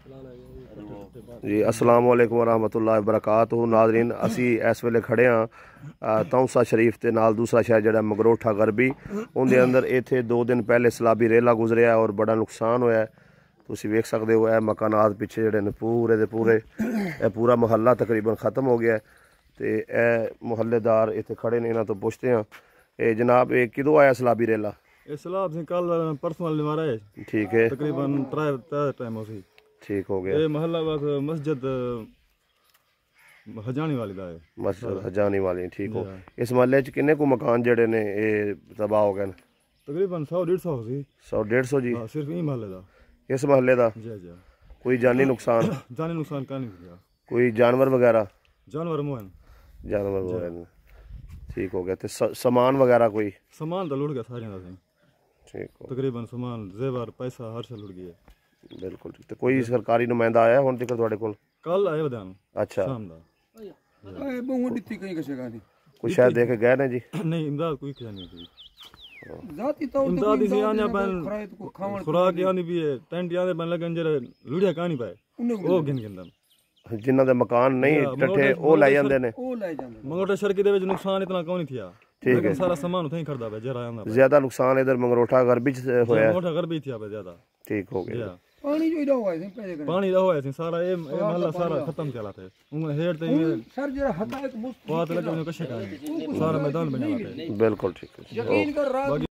जी अस्सलाम वालेकुम वरहमतुल्लाहि वबरकातुहू। नाज़रीन असी इस वेले खड़े हाँ तौंसा शरीफ के नाल दूसरा शहर जिहड़ा मगरोठा गरबी उनके अंदर इत्थे 2 दिन पहले सैलाबी रेला गुजरिया और बड़ा नुकसान होया। तुसीं वेख सकदे हो मकानात पिछे जिहड़े ने पूरे दे पूरे पूरा मुहल्ला तकरीबन ख़त्म हो गया। तो यह मुहल्लेदार इत्थे खड़े ने, इन्हां तो पुछते हैं जनाब ये किदों आया सैलाबी रेला? सैलाब से कल परसों वाले मारा है। ठीक है, तकरीबन 3 टाइम हो सी। ठीक हो गया। ये महल्ला बस मस्जिद हजानी वाली दा है। मस्जिद हजानी वाली ठीक हो। इस महल्ले च किन्ने को मकान जड़े ने तबाह हो गए? तकरीबन 100-150 हो सी। 100-150 जी? हाँ, सिर्फ यही महल्ले दा। इस महल्ले दा? जी जी। कोई जानी नुकसान? जानी नुकसान का नहीं किया। कोई जानवर वगैरह? जानवर मोहन जानवर मोहन ठीक हो गया। तो सामान वगैरह कोई? सामान तो लुट गया सारे दा। ठीक हो। तकरीबन सामान जेवर पैसा हर से लुट गया। बिल्कुल ठीक। तो कोई सरकारी नुमाइंदा आया हुण तक तुहाडे कोल? कल आए बदान। अच्छा, शाम दा कोई शायद देख के गए ने जी? नहीं इमदाद कोई क्या नहीं थी। जाती तो इमदाद इसी आने बन खुराक यानी भी है टेंट यानी बन लगन जरे लुड़िया कहानी पाए ओ गिन गिनदन जिन्हां दे मकान नहीं टट्ठे ओ लै जांदे ने। मंगरोठा सड़क दे विच नुकसान इतना कोई नहीं थिया। ठीक है, सारा सामान उठे ही खरीदा पे जरा आंदा। ज्यादा नुकसान इधर मंगरोठा गरबी च होया? मंगरोठा गरबी थिया पे ज्यादा। ठीक हो गया। पानी जो इधर हुआ है पहले पानी रहो ऐसे सारा ये महल्ला सारा खत्म चला थे। उन हेड ते सर जरा हटा एक मुस्त बात लगे कशे का सारा मैदान बना थे। बिल्कुल ठीक है। यकीन कर रात